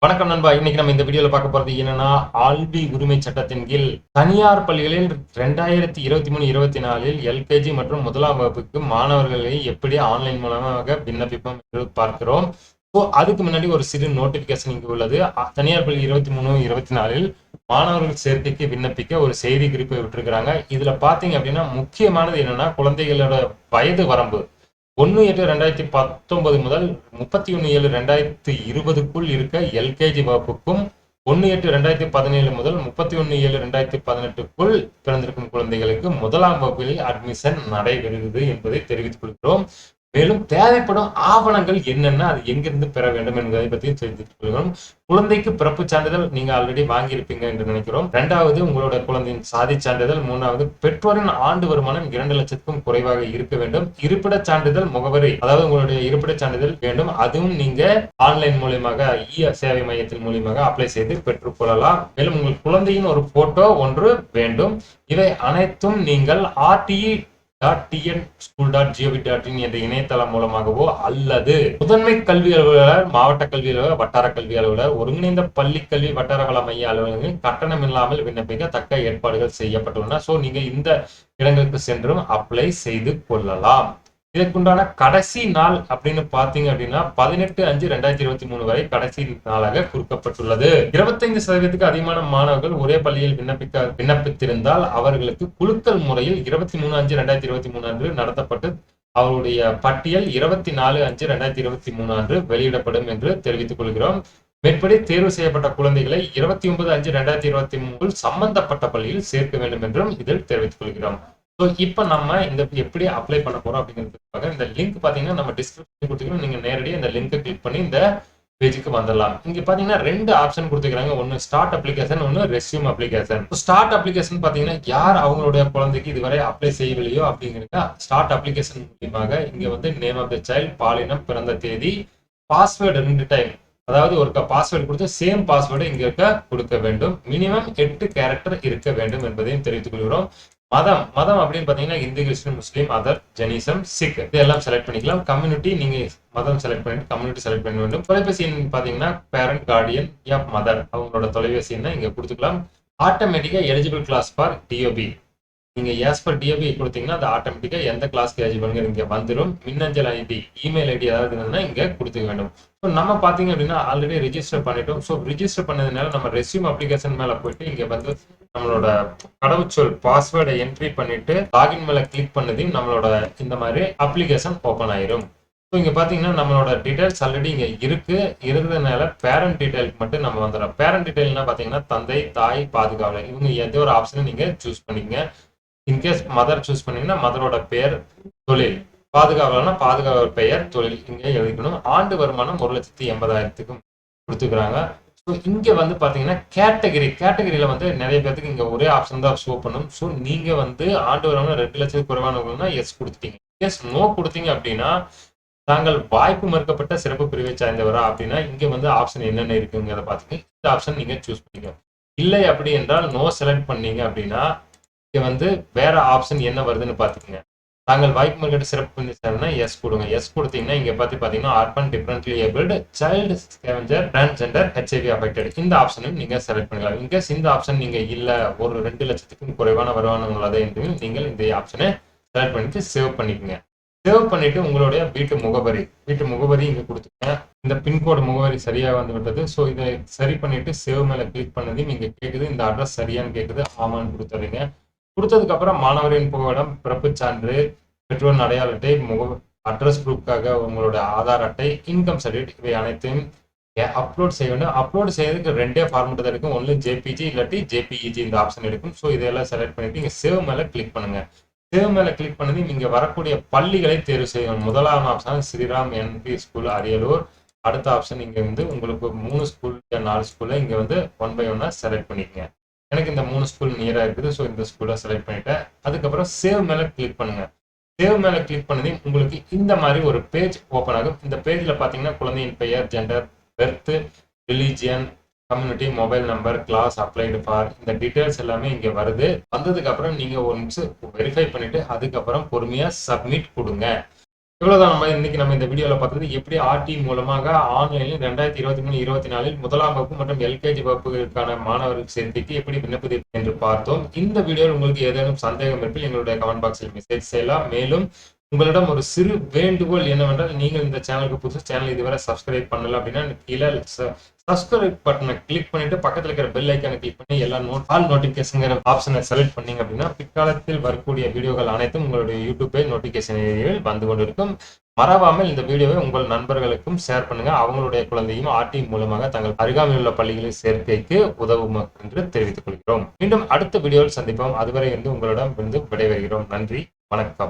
வணக்கம் நண்பா. இன்னைக்கு நம்ம இந்த வீடியோல பார்க்க போறது என்னன்னா, ஆல்வி உரிமை சட்டத்தின் கீழ் தனியார் பள்ளிகளில் 2023-24 எல்கேஜி மற்றும் முதலாம் வகுப்புக்கு மாணவர்களை எப்படி ஆன்லைன் மூலமாக விண்ணப்பிப்போம் என்று பார்க்கிறோம். அதுக்கு முன்னாடி ஒரு சிறு நோட்டிபிகேஷன் இங்கு உள்ளது. தனியார் பள்ளி 23-24 மாணவர்கள் சேர்க்கைக்கு விண்ணப்பிக்க ஒரு செய்தி குறிப்பை விட்டுருக்காங்க. இதுல பாத்தீங்க அப்படின்னா முக்கியமானது என்னன்னா, குழந்தைகளோட வயது வரம்பு 1/8/2019 முதல் 31/7/2020க்குள் இருக்க எல்கேஜி வகுப்புக்கும் 1/8/2017 முதல் 31/7/2018க்குள் பிறந்திருக்கும் குழந்தைகளுக்கு முதலாம் வகுப்பில் அட்மிஷன் நடைபெறுகிறது என்பதை தெரிவித்துக் கொள்கிறோம். மேலும் தேவைப்படும் ஆவணங்கள் என்னென்ன, அது எங்கிருந்து பெற வேண்டும் என்பதை பற்றி தெரிவித்துக் கொள்கிறோம். குழந்தைக்கு பிறப்பு சான்றிதழ் நீங்க ஆல்ரெடி வாங்கியிருப்பீங்க என்று நினைக்கிறோம். இரண்டாவது உங்களோட குழந்தையின் சாதி சான்றிதழ். மூணாவது பெற்றோரின் ஆண்டு வருமானம் 2 லட்சத்துக்கும் குறைவாக இருக்க வேண்டும். இருப்பிட சான்றிதழ், முகவரி, அதாவது உங்களுடைய இருப்பிட சான்றிதழ் வேண்டும். அதுவும் நீங்க ஆன்லைன் மூலியமாக சேவை மையத்தின் மூலியமாக அப்ளை செய்து பெற்றுக் கொள்ளலாம். மேலும் உங்கள் குழந்தையின் ஒரு போட்டோ ஒன்று வேண்டும். இவை அனைத்தும் நீங்கள் RTE.TN.School.gov.in என்ற இணையதளம் மூலமாகவோ அல்லது முதன்மை கல்வி அலுவலர், மாவட்ட கல்வி அலுவலர், வட்டார கல்வி அலுவலர், ஒருங்கிணைந்த பள்ளி கல்வி வட்டார வள மைய அலுவலகங்களில் கட்டணம் இல்லாமல் விண்ணப்பிக்க தக்க ஏற்பாடுகள் செய்யப்பட்டுள்ளன. சோ நீங்க இந்த இடங்களுக்கு சென்றும் அப்ளை செய்து கொள்ளலாம். இதற்குண்டான கடைசி நாள் அப்படின்னு பாத்தீங்க அப்படின்னா 18/5/2023 வரை கடைசி நாளாக குறிக்கப்பட்டுள்ளது. 25% அதிகமான மாணவர்கள் ஒரே பள்ளியில் விண்ணப்பித்திருந்தால் அவர்களுக்கு குலுக்கல் முறையில் 23/5/2023 அன்று நடத்தப்பட்டு அவருடைய பட்டியல் 24/5/2023 அன்று வெளியிடப்படும் என்று தெரிவித்துக் கொள்கிறோம். மேற்படி தேர்வு செய்யப்பட்ட குழந்தைகளை 29/5/2023 சம்பந்தப்பட்ட பள்ளியில் சேர்க்க வேண்டும் என்றும் இதில் தெரிவித்துக் கொள்கிறோம். இப்ப நம்ம இந்த எப்படி அப்ளை பண்ண போறோம் அப்படிங்கிறதுக்காக இந்த லிங்க் பாத்தீங்கன்னா நம்ம டிஸ்கிரிப்ஷன் கொடுத்துக்கிறோம். நீங்க நேரடியாக இந்த லிங்கை கிளிக் பண்ணி இந்த பேஜுக்கு வந்துடலாம். இங்க பாத்தீங்கன்னா 2 ஆப்ஷன் கொடுத்துக்கிறாங்க. ஒன்னு ஸ்டார்ட் அப்ளிகேஷன், ஒன்னு ரெஸ்யூம் அப்ளிகேஷன். ஸ்டார்ட் அப்ளிகேஷன் பாத்தீங்கன்னா யார் அவங்களுடைய குழந்தைக்கு இதுவரை அப்ளை செய்யவில்லையோ அப்படிங்கிறத ஸ்டார்ட் அப்ளிகேஷன் மூலியமாக இங்க வந்து நேம் ஆஃப் த சைல்ட், பாலினம், பிறந்த தேதி, பாஸ்வேர்டு 2 டைம், அதாவது ஒரு பாஸ்வேர்டு கொடுத்து சேம் பாஸ்வேர்டு இங்க கொடுக்க வேண்டும். மினிமம் 8 கேரக்டர் இருக்க வேண்டும் என்பதையும் தெரிவித்துக் கொள்கிறோம். மதம் அப்படின்னு பாத்தீங்கன்னா இந்து, கிறிஸ்டின், முஸ்லீம், அதர், ஜெனிசம், சிக் இதெல்லாம் செலக்ட் பண்ணிக்கலாம். கம்யூனிட்டி நீங்க மதம் செலக்ட் பண்ணிட்டு கம்யூனிட்டி செலக்ட் பண்ண வேண்டும். தொலைபேசி எண் பாத்தீங்கன்னா பேரண்ட், கார்டியன், மதர் அவங்களோட தொலைபேசி எண்ணை இங்க கொடுத்துக்கலாம். ஆட்டோமேட்டிக்கா எலிஜிபிள் கிளாஸ் ஃபார் டிஓபி நீங்க எஸ் பர் டிஓபி கொடுத்தீங்கன்னா அது ஆட்டோமேட்டிக்கா எந்த கிளாஸ்க்கு எலிஜிபிள் இங்க வந்துடும். மின்னஞ்சல் ஐடி, இமெயில் ஐடி ஏதாவது இருந்ததுன்னா இங்க கொடுத்துக்க வேண்டும். நம்ம பாத்தீங்க அப்படின்னா ஆல்ரெடி ரெஜிஸ்டர் பண்ணிட்டோம். ஸோ ரிஜிஸ்டர் பண்ணதுனால நம்ம ரெஸ்யூம் அப்ளிகேஷன் மேல போயிட்டு இங்க வந்து நம்மளோட கடவுச்சொல் பாஸ்வேர்டை என்ட்ரி பண்ணிட்டு லாகின் மேல கிளிக் பண்ணதையும் நம்மளோட இந்த மாதிரி அப்ளிகேஷன் ஓபன் ஆயிரும். இங்க பாத்தீங்கன்னா நம்மளோட டீடைல்ஸ் ஆல்ரெடி இங்க இருக்கிறதுனால பேரண்ட் டீடைலுக்கு மட்டும் நம்ம வந்துடும். பேரண்ட் டீடைல்னா பாத்தீங்கன்னா தந்தை, தாய், பாதுகாவலர், இவங்க எந்த ஒரு ஆப்ஷனும் நீங்க சூஸ் பண்ணிக்கங்க. இன்கேஸ் மதர் சூஸ் பண்ணீங்கன்னா மதரோட பெயர், தொழில், பாதுகாவலர்னா பாதுகாவலர் பெயர், தொழில் இங்க எழுதிக்கணும். ஆண்டு வருமானம் 1,80,000க்கும் கொடுத்துக்கிறாங்க. இங்க வந்து பாத்தீங்கன்னா கேட்டகரியில வந்து நிறைய பேருக்கு இங்க ஒரே ஆப்ஷன் தான் ஷோ பண்ணும். ஸோ நீங்க வந்து ஆண்டு வருமானம் 2 லட்சத்துக்கு குறைவானவங்கன்னா எஸ் கொடுத்துட்டீங்க. எஸ் நோ கொடுத்தீங்க அப்படின்னா தாங்கள் வாய்ப்பு மறுக்கப்பட்ட சிறப்பு பிரிவை சார்ந்தவரா அப்படின்னா இங்க வந்து ஆப்ஷன் என்னென்ன இருக்குங்கிறத பாத்துங்க. இந்த ஆப்ஷன் நீங்க சூஸ் பண்ணிக்க. இல்லை அப்படி என்றால் நோ செலக்ட் பண்ணீங்க அப்படின்னா இங்க வந்து வேற ஆப்ஷன் என்ன வருதுன்னு பாத்துக்கங்க. தாங்கள் வாய்ப்பு மறுக்கப்பட்ட சிறப்பு பிரிவை சார்ந்தா எஸ் கொடுங்க. எஸ் கொடுத்தீங்கன்னா இங்க பாத்தீங்கன்னா urban, differently abled, child, scavenger, transgender, HIV affected இந்த ஆப்ஷனும் நீங்க செலக்ட் பண்ணலாம். இன்கேஸ் இந்த ஆப்ஷன் நீங்க இல்ல ஒரு 2 லட்சத்துக்கும் குறைவான வருமானம் உள்ளது என்று நீங்கள் இந்த ஆப்ஷனை செலக்ட் பண்ணிட்டு சேவ் பண்ணிக்கங்க. சேவ் பண்ணிட்டு உங்களுடைய வீட்டு முகவரி இங்க கொடுத்துங்க. இந்த பின்கோடு முகவரி சரியா வந்து விட்டது. ஸோ இதை சரி பண்ணிட்டு சேவ் மேல கிளிக் பண்ணதையும் இங்க கேக்குது. இந்த அட்ரஸ் சரியான்னு கேக்குது. ஆமான்னு கொடுத்துறீங்க. கொடுத்ததுக்கு அப்புறம் மாணவரின் புகைப்படம், பிறப்பு சான்று, பெற்றோர் அடையாள அட்டை, அட்ரஸ் ப்ரூஃப்காக உங்களோட ஆதார் அட்டை, இன்கம் சர்டிஃபிகேட் இவை அனைத்தையும் அப்லோட் செய்ய வேண்டும். அப்லோட் செய்யறதுக்கு 2 ஃபார்மெட் தான் இருக்கும். ஒன்று ஜேபிஜி இல்லாட்டி ஜேபிஇஜி இந்த ஆப்ஷன் இருக்கும். ஸோ இதெல்லாம் செலக்ட் பண்ணிட்டு இங்க சேவ் மேல கிளிக் பண்ணுங்க. சேவ் மேல கிளிக் பண்ணி இங்க வரக்கூடிய பள்ளிகளை தேர்வு செய்யணும். முதலாம் option Sriram NP school, Ariyalur. அடுத்த ஆப்ஷன் இங்க வந்து உங்களுக்கு 3 ஸ்கூல் 4 ஸ்கூல்ல இங்க வந்து 1 by 1 செலக்ட் பண்ணிக்கங்க. எனக்கு இந்த 3 ஸ்கூல் நியரா இருக்குது. ஸோ இந்த ஸ்கூலை செலக்ட் பண்ணிட்டேன். அதுக்கப்புறம் சேவ் மேல கிளிக் பண்ணுங்க. சேவ் மேல கிளிக் பண்ணி உங்களுக்கு இந்த மாதிரி ஒரு பேஜ் ஓப்பன் ஆகும். இந்த பேஜ்ல பாத்தீங்கன்னா குழந்தையின் பெயர், gender, birth, religion, community, mobile number, class, applied for இந்த டீடைல்ஸ் எல்லாமே இங்க வருது. வந்ததுக்கு அப்புறம் நீங்க ஒரு நிமிஷம் வெரிஃபை பண்ணிட்டு அதுக்கப்புறம் பொறுமையா சப்மிட் கொடுங்க. இவ்வளவுதான் நம்ம இந்த வீடியோல பார்த்தது எப்படி ஆர்டி மூலமாக ஆன்லைனில் 2023-24 முதலாம் வகுப்பு மற்றும் எல்கேஜி வகுப்புகளுக்கான மாணவர்கள் சேர்க்கைக்கு எப்படி விண்ணப்பது என்று பார்த்தோம். இந்த வீடியோவில் உங்களுக்கு ஏதேனும் சந்தேகம் இருப்பில் எங்களுடைய கமெண்ட் பாக்ஸில் மெசேஜ் செய்யலாம். மேலும் உங்களிடம் ஒரு சிறு வேண்டுகோள் என்னவென்றால், நீங்கள் இந்த சேனலுக்கு புதுசு, சேனல் இதுவரை சப்ஸ்கிரைப் பண்ணல அப்படின்னா கீழே சப்ஸ்கிரைப் பட்டனை கிளிக் பண்ணிட்டு பக்கத்துல இருக்கிற பெல் ஐக்கானை கிளிக் பண்ணி எல்லா ஆல் நோட்டிபிகேஷன் ஆப்ஷனை செலக்ட் பண்ணீங்க அப்படின்னா பிற்காலத்தில் வரக்கூடிய வீடியோகள் அனைத்தும் உங்களுடைய யூடியூப் நோட்டிபிகேஷன் வந்து கொண்டிருக்கும். மறவாமல் இந்த வீடியோவை உங்கள் நண்பர்களுக்கும் ஷேர் பண்ணுங்க. அவங்களுடைய குழந்தையும் ஆர்டி மூலமாக தங்கள் அருகாமையில் உள்ள பள்ளிகளில் சேர்க்கைக்கு உதவும் என்று தெரிவித்துக் கொள்கிறோம். மீண்டும் அடுத்த வீடியோவில் சந்திப்போம். அதுவரை உங்களிடம் விடைபெறுகிறோம். நன்றி, வணக்கம்.